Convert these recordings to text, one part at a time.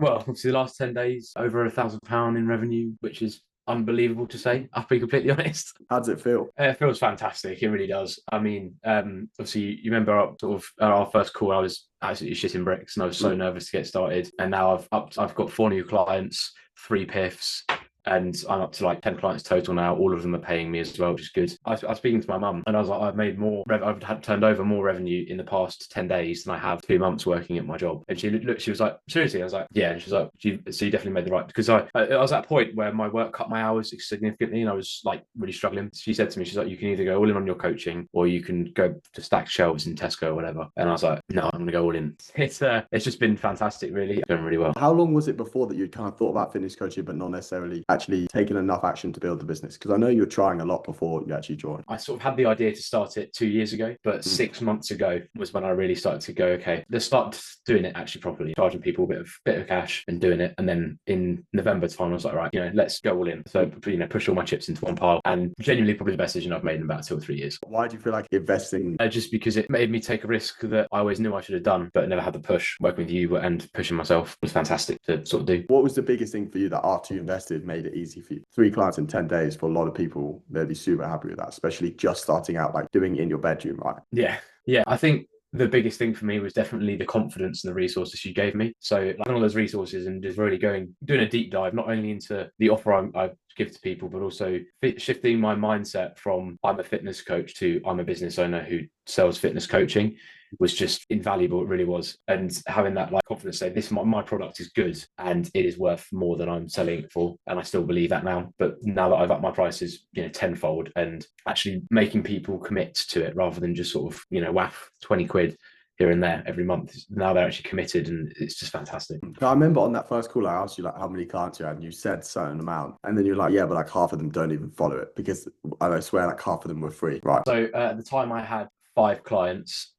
Well, obviously the last 10 days, over £1,000 in revenue, which is unbelievable to say. I'll be completely honest. How does it feel? It feels fantastic. It really does. I mean, obviously, you remember our first call. I was absolutely shitting bricks, and I was so Mm. nervous to get started. And now I've got 4 new clients, 3 PIFs, and I'm up to like 10 clients total now. All of them are paying me as well, which is good. I was speaking to my mum, and I was like, I've had turned over more revenue in the past 10 days than I have 2 months working at my job. And she looked, she was like, seriously? I was like, yeah. And she was like, so you definitely made the right, because I was at a point where my work cut my hours significantly, and I was like really struggling. She said to me, she's like, you can either go all in on your coaching, or you can go to stack shelves in Tesco or whatever. And I was like, no, I'm gonna go all in. It's just been fantastic, really. It's going really well. How long was it before that you kind of thought about fitness coaching, but not necessarily actually taking enough action to build the business? Because I know you were trying a lot before you actually joined. I sort of had the idea to start it 2 years ago, but Mm. 6 months ago was when I really started to go, okay, let's start doing it actually properly, charging people a bit of cash and doing it. And then in November time, I was like, right, let's go all in. So, push all my chips into one pile. And genuinely, probably the best decision I've made in about 2 or 3 years. Why do you feel like investing? Just because it made me take a risk that I always knew I should have done, but never had the push. Working with you and pushing myself was fantastic to sort of do. What was the biggest thing for you that after you invested made it easy for you? 3 clients in 10 days for a lot of people, they'd be super happy with that, especially just starting out, like doing it in your bedroom, right? Yeah. Yeah. I think the biggest thing for me was definitely the confidence and the resources you gave me. So like all those resources and just really doing a deep dive, not only into the offer I give to people, but also shifting my mindset from I'm a fitness coach to I'm a business owner who sells fitness coaching was just invaluable. It really was. And having that like confidence, say this my product is good and it is worth more than I'm selling it for. And I still believe that now. But now that I've upped my prices, tenfold, and actually making people commit to it rather than just sort of, whack 20 quid here and there every month. Now they're actually committed, and it's just fantastic. I remember on that first call, I asked you like how many clients you had, and you said a certain amount, and then you're like, yeah, but like half of them don't even follow it because I swear like half of them were free, right? So at the time, I had 5 clients,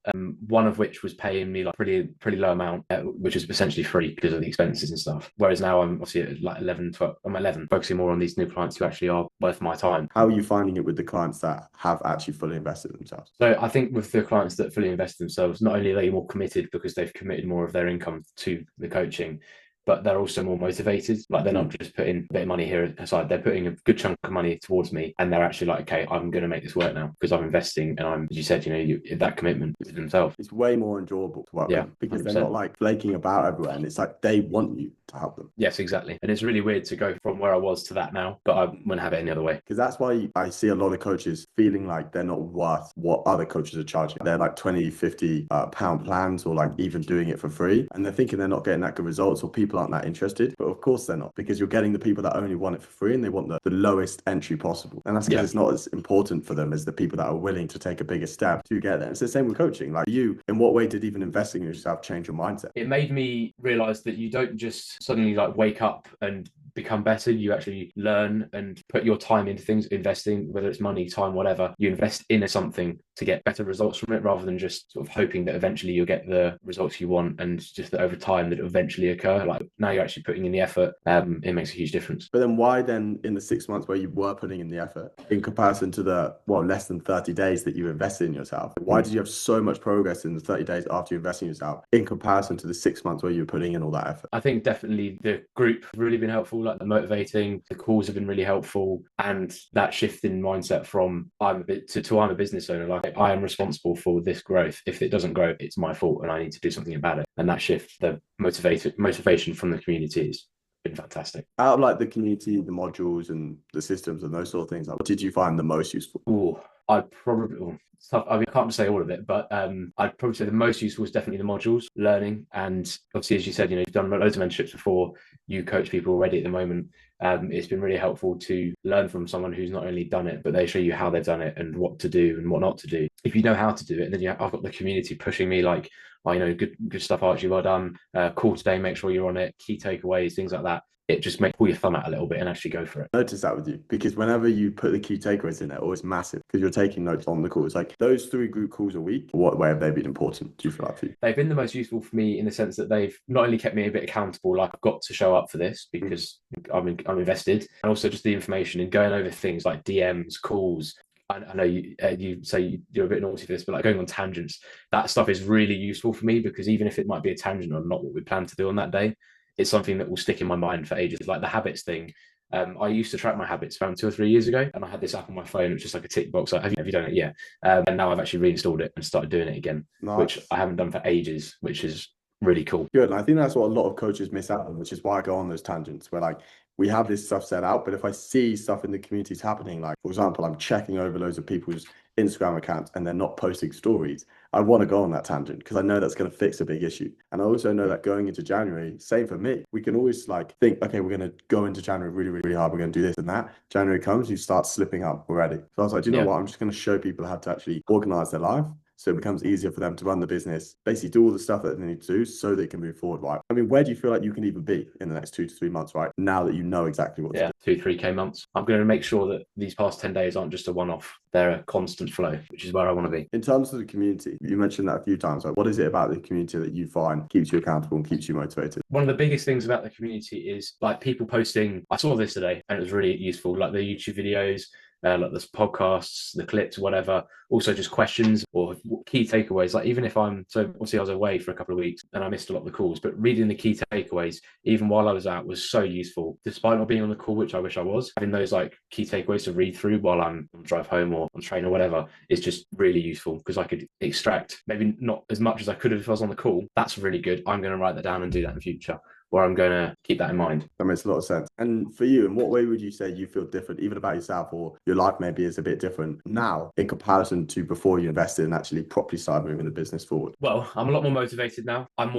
one of which was paying me like pretty low amount, which is essentially free because of the expenses and stuff. Whereas now I'm obviously at like 11, 12, I'm 11, focusing more on these new clients who actually are worth my time. How are you finding it with the clients that have actually fully invested themselves? So I think with the clients that fully invest themselves, not only are they more committed because they've committed more of their income to the coaching, but they're also more motivated. Like they're not just putting a bit of money here aside, they're putting a good chunk of money towards me, and they're actually like, okay, I'm going to make this work now because I'm investing, and I'm, as you said, that commitment to themselves. It's way more enjoyable to work Yeah, with because 100%. they're not like flaking about everywhere, and it's like they want you to help them. Yes, exactly. And it's really weird to go from where I was to that now, but I wouldn't have it any other way. Because that's why I see a lot of coaches feeling like they're not worth what other coaches are charging. They're like 20, 50 pound plans, or like even doing it for free. And they're thinking they're not getting that good results, or people aren't that interested. But of course they're not, because you're getting the people that only want it for free and they want the lowest entry possible. And that's because it's not as important for them as the people that are willing to take a bigger step to get there. It's the same with coaching. Like you, in what way did even investing in yourself change your mindset? It made me realize that you don't just suddenly like wake up and become better. You actually learn and put your time into things, investing, whether it's money, time, whatever. You invest in something to get better results from it, rather than just sort of hoping that eventually you'll get the results you want, and just that over time that it'll eventually occur. Like now you're actually putting in the effort. It makes a huge difference. But then why then in the 6 months where you were putting in the effort in comparison to the less than 30 days that you invested in yourself, why did you have so much progress in the 30 days after you invested in yourself in comparison to the 6 months where you were putting in all that effort? I think definitely the group have really been helpful, like the motivating, the calls have been really helpful, and that shift in mindset from I'm a business owner. Like I am responsible for this growth. If it doesn't grow, it's my fault and I need to do something about it. And that shift, the motivation from the community has been fantastic. Out of like the community, the modules and the systems and those sort of things, like, what did you find the most useful? Oh, I'd probably stuff. I mean, I can't say all of it, but I'd probably say the most useful is definitely the modules, learning, and obviously, as you said, you've done loads of mentorships before. You coach people already at the moment. It's been really helpful to learn from someone who's not only done it, but they show you how they've done it and what to do and what not to do. If you know how to do it, then I've got the community pushing me like, oh, good stuff, Archie, well done. Call today, make sure you're on it. Key takeaways, things like that. It just makes pull your thumb out a little bit and actually go for it. I noticed that with you, because whenever you put the key takeaways in there, always massive, because you're taking notes on the call. It's like those 3 group calls a week. What way have they been important, do you feel like, for you? They've been the most useful for me in the sense that they've not only kept me a bit accountable, like I've got to show up for this because I'm invested, and also just the information and going over things like DMs, calls. I know you say you're a bit naughty for this, but like going on tangents, that stuff is really useful for me, because even if it might be a tangent or not what we plan to do on that day, it's something that will stick in my mind for ages. Like the habits thing. I used to track my habits around 2 or 3 years ago, and I had this app on my phone, which is like a tick box. Like, have you done it? Yeah. And now I've actually reinstalled it and started doing it again, which I Nice. haven't done for ages, which is really cool. Good. And I think that's what a lot of coaches miss out on, which is why I go on those tangents where like we have this stuff set out, but if I see stuff in the communities happening, like for example, I'm checking over loads of people's Instagram accounts and they're not posting stories, I want to go on that tangent because I know that's going to fix a big issue. And I also know that going into January, same for me, we can always like think, okay, we're going to go into January really, really, really hard. We're going to do this and that. January comes, you start slipping up already. So I was like, do you know Yeah. what? I'm just going to show people how to actually organize their life. So it becomes easier for them to run the business, basically do all the stuff that they need to do so they can move forward, right? I mean, where do you feel like you can even be in the next 2 to 3 months, right? Now that you know exactly what to do. 2, 3K months. I'm going to make sure that these past 10 days aren't just a one-off. They're a constant flow, which is where I want to be. In terms of the community, you mentioned that a few times. Like, what is it about the community that you find keeps you accountable and keeps you motivated? One of the biggest things about the community is like people posting. I saw this today and it was really useful, like the YouTube videos, like the podcasts, the clips, whatever. Also just questions or key takeaways. Like even if so obviously I was away for a couple of weeks and I missed a lot of the calls, but reading the key takeaways, even while I was out, was so useful. Despite not being on the call, which I wish I was, having those like key takeaways to read through while I'm on drive home or on train or whatever is just really useful because I could extract maybe not as much as I could have if I was on the call. That's really good. I'm going to write that down and do that in future, or I'm going to keep that in mind. That makes a lot of sense. And for you, in what way would you say you feel different, even about yourself, or your life maybe is a bit different now in comparison to before you invested and actually properly started moving the business forward? Well, I'm a lot more motivated now. I'm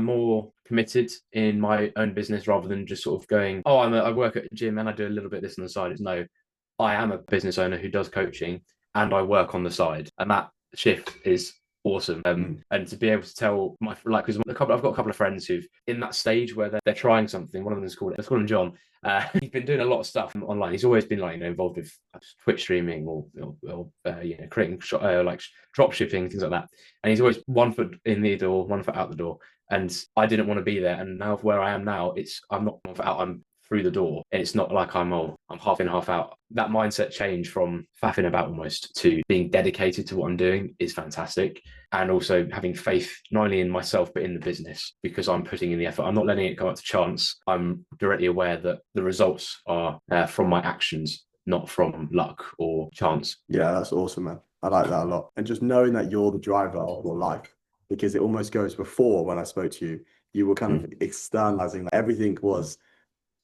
more committed in my own business rather than just sort of going, oh, I work at a gym and I do a little bit of this on the side. It's no, I am a business owner who does coaching and I work on the side, and that shift is awesome. And to be able to tell because I've got a couple of friends who've in that stage where they're trying something. One of them is let's call him John. He's been doing a lot of stuff online. He's always been like involved with Twitch streaming or creating like drop shipping, things like that. And he's always 1 foot in the door, 1 foot out the door. And I didn't want to be there. And now where I am now, I'm not 1 foot out. I'm through the door. And it's not like I'm half in, half out. That mindset change from faffing about almost to being dedicated to what I'm doing is fantastic. And also having faith not only in myself but in the business because I'm putting in the effort. I'm not letting it come up to chance. I'm directly aware that the results are from my actions, not from luck or chance. Yeah, that's awesome, man. I like that a lot. And just knowing that you're the driver of your life, because it almost goes before when I spoke to you, you were kind of externalizing like everything was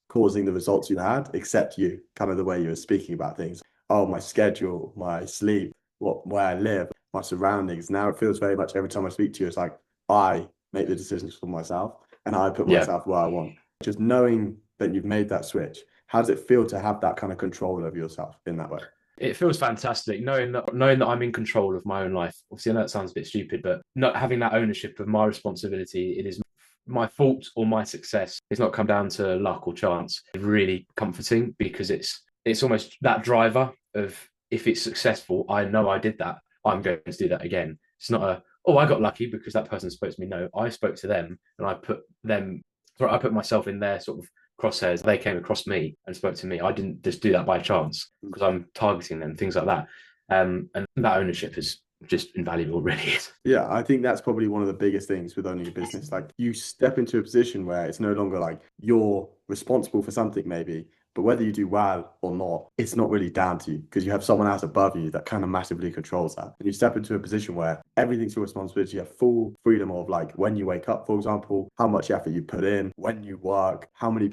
causing the results you had, except you, kind of the way you were speaking about things. Oh, my schedule, my sleep, where I live, my surroundings. Now it feels very much every time I speak to you, it's like I make the decisions for myself and I put myself where I want. Just knowing that you've made that switch, how does it feel to have that kind of control over yourself in that way? It feels fantastic knowing that I'm in control of my own life. Obviously, I know that sounds a bit stupid, but not having that ownership of my responsibility, it is my fault or my success. It's not come down to luck or chance. It's really comforting because it's almost that driver of if it's successful, I know I did that. I'm going to do that again. It's not I got lucky because that person spoke to me. No, I spoke to them and I put myself in their sort of crosshairs. They came across me and spoke to me. I didn't just do that by chance because I'm targeting them, things like that. And that ownership is just invaluable, really. Yeah, I think that's probably one of the biggest things with owning a business. Like you step into a position where it's no longer like you're responsible for something maybe, but whether you do well or not, it's not really down to you because you have someone else above you that kind of massively controls that. And you step into a position where everything's your responsibility. You have full freedom of like when you wake up, for example, how much effort you put in, when you work, how many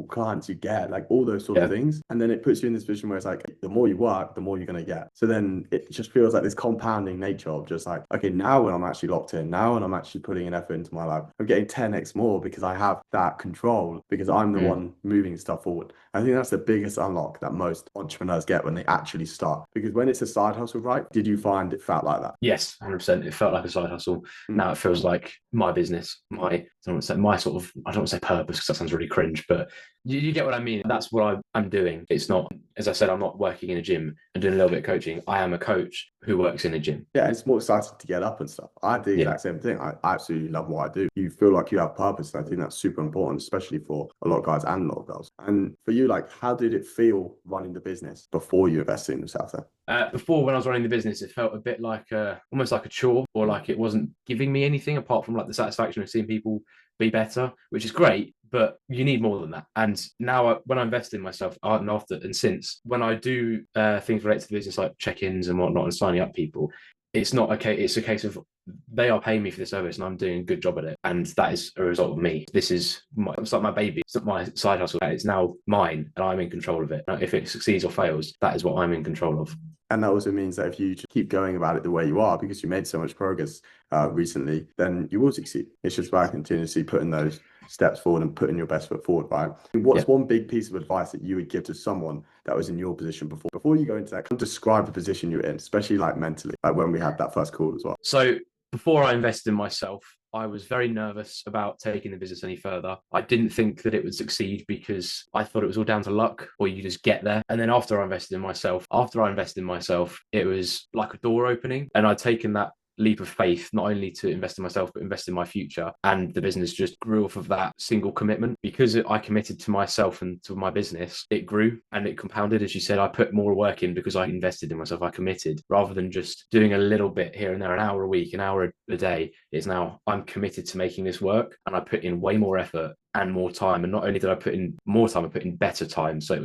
clients you get, like all those sort of things. And then it puts you in this position where it's like the more you work, the more you're going to get. So then it just feels like this compounding nature of just like, okay, now when I'm actually locked in, now when I'm actually putting an effort into my life, I'm getting 10x more because I have that control because I'm the one moving stuff forward. I think that's the biggest unlock that most entrepreneurs get when they actually start. Because when it's a side hustle, right? Did you find it felt like that? Yes, 100%. It felt like a side hustle. Now it feels like my business, I don't want to say purpose because that sounds really cringe, but you get what I mean. That's what I'm doing. It's not, as I said, I'm not working in a gym and doing a little bit of coaching. I am a coach who works in a gym. Yeah, it's more exciting to get up and stuff. I do the exact same thing. I absolutely love what I do. You feel like you have purpose. And I think that's super important, especially for a lot of guys and a lot of girls. And for you, like, how did it feel running the business before you invested in yourself there? Before, when I was running the business, it felt a bit like almost like a chore, or like it wasn't giving me anything apart from like the satisfaction of seeing people be better, which is great. but you need more than that. And now when I invest in myself, and after and since, when I do things related to the business like check-ins and whatnot and signing up people, it's not okay. It's a case of they are paying me for the service and I'm doing a good job at it. And that is a result of me. This is it's like my baby. It's not my side hustle. It's now mine and I'm in control of it. If it succeeds or fails, that is what I'm in control of. And that also means that if you just keep going about it the way you are, because you made so much progress recently, then you will succeed. It's just about continuously putting those steps forward and putting your best foot forward, right? What's one big piece of advice that you would give to someone that was in your position before? Before you go into that, kind of describe the position you're in, especially like mentally, like when we had that first call as well. So before I invested in myself, I was very nervous about taking the business any further. I didn't think that it would succeed because I thought it was all down to luck or you just get there. And then after I invested in myself, it was like a door opening. And I'd taken that leap of faith, not only to invest in myself, but invest in my future. And the business just grew off of that single commitment. Because I committed to myself and to my business, it grew and it compounded. As you said, I put more work in because I invested in myself. I committed rather than just doing a little bit here and there, an hour a week, an hour a day. It's now I'm committed to making this work and I put in way more effort and more time. And not only did I put in more time, I put in better time. So it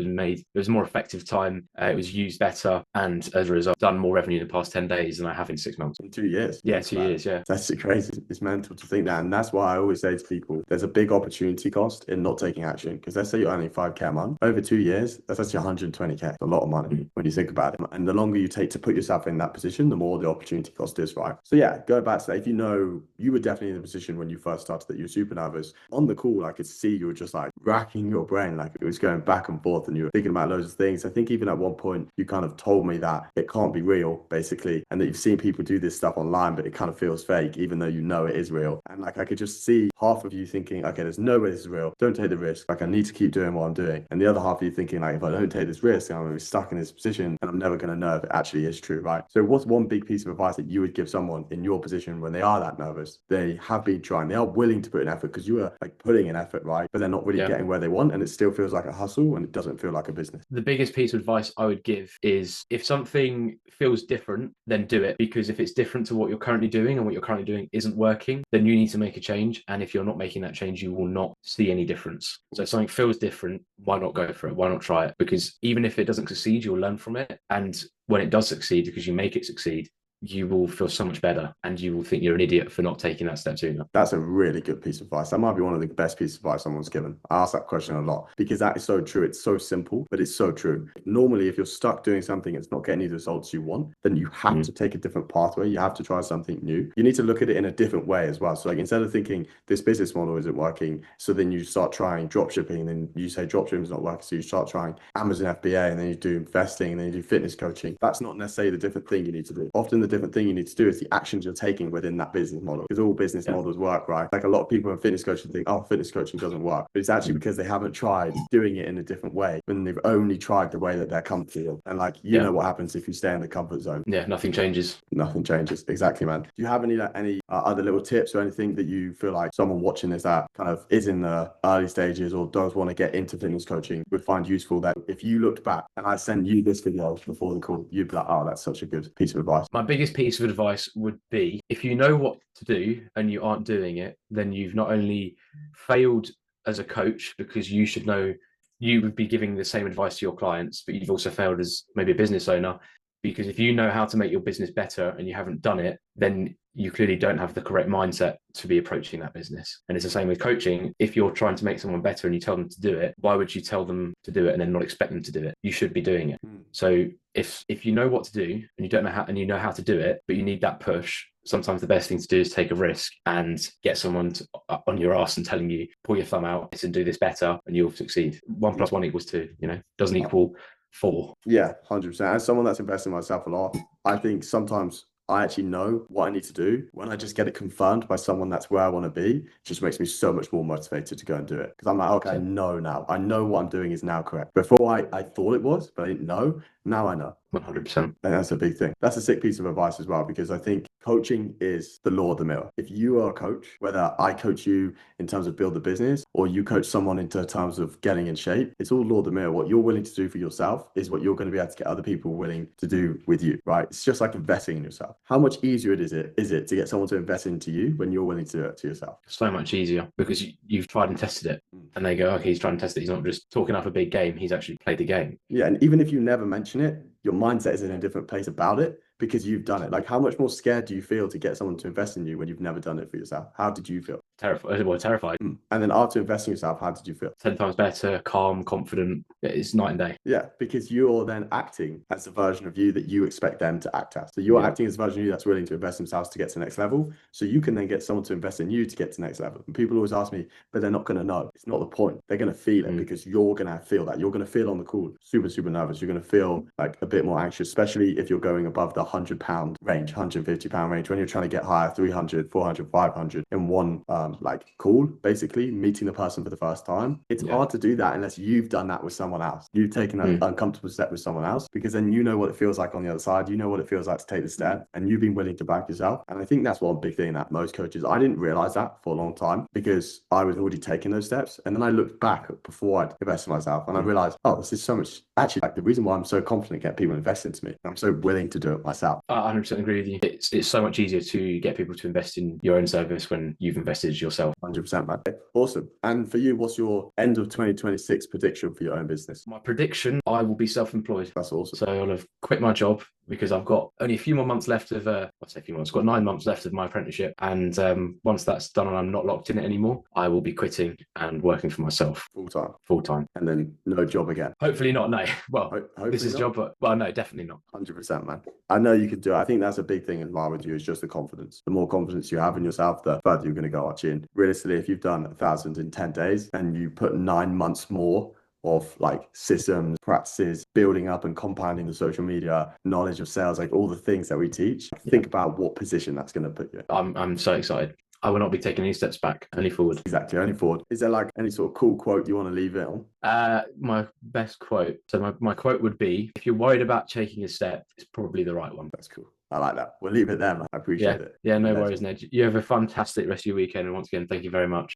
was more effective time. It was used better. And as a result, done more revenue in the past 10 days than I have in 6 months. In 2 years. Yeah, 2 years. Yeah. That's crazy. It's mental to think that. And that's why I always say to people, there's a big opportunity cost in not taking action. Because let's say you're earning 5K a month over 2 years, that's actually 120K. A lot of money when you think about it. And the longer you take to put yourself in that position, the more the opportunity cost is, right? So yeah, go back to that. If you know, you were definitely in the position when you first started that you were super nervous. On the call, I could see you were just like racking your brain, like it was going back and forth and you were thinking about loads of things. I think even at one point you kind of told me that it can't be real, basically, and that you've seen people do this stuff online, but it kind of feels fake, even though you know it is real. And like I could just see half of you thinking, okay, there's no way this is real. Don't take the risk. Like I need to keep doing what I'm doing. And the other half of you thinking, like, if I don't take this risk, I'm going to be stuck in this position and I'm never going to know if it actually is true, right? So what's one big piece of advice that you would give someone in your position when they are that nervous? They have been trying, they are willing to put in effort because you are like putting in effort, right? But they're not really getting where they want and it still feels like a hustle and it doesn't feel like a business. The biggest piece of advice I would give is if something feels different, then do it. Because if it's different to what you're currently doing and what you're currently doing isn't working, then you need to make a change. And if you're not making that change, you will not see any difference. So if something feels different, why not go for it? Why not try it? Because even if it doesn't succeed, you'll learn from it. And when it does succeed, because you make it succeed, you will feel so much better and you will think you're an idiot for not taking that step sooner. That's a really good piece of advice. That might be one of the best pieces of advice someone's given. I ask that question a lot because that is so true. It's so simple, but it's so true. Normally, if you're stuck doing something that's not getting you the results you want, then you have to take a different pathway. You have to try something new. You need to look at it in a different way as well. So like instead of thinking this business model isn't working, so then you start trying drop shipping and then you say drop shipping is not working. So you start trying Amazon FBA and then you do investing and then you do fitness coaching. That's not necessarily the different thing you need to do. Often the different thing you need to do is the actions you're taking within that business model, because all business models work, right? Like a lot of people in fitness coaching think, oh, fitness coaching doesn't work, but it's actually because they haven't tried doing it in a different way when they've only tried the way that they're comfortable. And like, you know what happens if you stay in the comfort zone. Yeah, nothing changes. Nothing changes. Exactly, man. Do you have any other little tips or anything that you feel like someone watching this that kind of is in the early stages or does want to get into fitness coaching would find useful, that if you looked back and I sent you this video before the call, you'd be like, oh, that's such a good piece of advice? My biggest piece of advice would be, if you know what to do and you aren't doing it, then you've not only failed as a coach, because you should know you would be giving the same advice to your clients, but you've also failed as maybe a business owner, because if you know how to make your business better and you haven't done it, then you clearly don't have the correct mindset to be approaching that business. And it's the same with coaching. If you're trying to make someone better and you tell them to do it, why would you tell them to do it and then not expect them to do it? You should be doing it. So if you know what to do and you don't know how, and you know how to do it, but you need that push, sometimes the best thing to do is take a risk and get someone on your ass and telling you, pull your thumb out and do this better and you'll succeed. 1 + 1 = 2, doesn't equal 4. Yeah, 100%. As someone that's invested in myself a lot, I think sometimes I actually know what I need to do. When I just get it confirmed by someone that's where I want to be, it just makes me so much more motivated to go and do it. Because I'm like, okay, I know now. I know what I'm doing is now correct. Before I thought it was, but I didn't know. Now I know. 100%. And that's a big thing. That's a sick piece of advice as well, because I think coaching is the law of the mill. If you are a coach, whether I coach you in terms of build the business or you coach someone into terms of getting in shape, it's all law of the mill. What you're willing to do for yourself is what you're going to be able to get other people willing to do with you, right? It's just like investing in yourself. How much easier is it to get someone to invest into you when you're willing to do it to yourself? So much easier because you've tried and tested it, and they go, okay, he's trying to test it. He's not just talking up a big game. He's actually played the game. Yeah, and even if you never mention it, your mindset is in a different place about it because you've done it. Like, how much more scared do you feel to get someone to invest in you when you've never done it for yourself? How did you feel? Terrified. Well, terrified. And then after investing in yourself, how did you feel? 10 times better, calm, confident. It's night and day. Yeah, because you're then acting as the version of you that you expect them to act as. So you're acting as a version of you that's willing to invest themselves to get to the next level. So you can then get someone to invest in you to get to the next level. And people always ask me, but they're not going to know. It's not the point. They're going to feel it because you're going to feel that. You're going to feel on the call super, super nervous. You're going to feel like a bit more anxious, especially if you're going above the £100 range, £150 range, when you're trying to get higher, 300, 400, 500 in one like call, basically meeting the person for the first time. It's hard to do that unless you've done that with someone else. You've taken an uncomfortable step with someone else, because then you know what it feels like on the other side. You know what it feels like to take the step, and you've been willing to back yourself. And I think that's one big thing that most coaches, I didn't realize that for a long time because I was already taking those steps. And then I looked back before I'd invested in myself and I realized, oh, this is so much. Actually, like the reason why I'm so confident getting people invested into me, I'm so willing to do it myself. I 100% agree with you. It's so much easier to get people to invest in your own service when you've invested yourself. 100%, man. Awesome. And for you, what's your end of 2026 prediction for your own business? My prediction, I will be self-employed. That's awesome. So I'll have quit my job because I've got only a few more months left of, I'll say a few months, I've got 9 months left of my apprenticeship. And once that's done and I'm not locked in it anymore, I will be quitting and working for myself. Full time. And then no job again. Hopefully not, no. Well, hopefully this is not. job, but well, no, definitely not. 100%, man. I know you can do it. I think that's a big thing in line with you is just the confidence. The more confidence you have in yourself, the further you're going to go, Archie. And realistically, if you've done 1,000 in 10 days and you put 9 months more of like systems, practices, building up and compounding the social media, knowledge of sales, like all the things that we teach, think about what position that's going to put you in. I'm so excited. I will not be taking any steps back, only forward. Exactly, only forward. Is there like any sort of cool quote you want to leave it on? My best quote. So my quote would be, if you're worried about taking a step, it's probably the right one. That's cool. I like that. We'll leave it there, man. I appreciate it. Yeah, no worries, Ned. You have a fantastic rest of your weekend. And once again, thank you very much.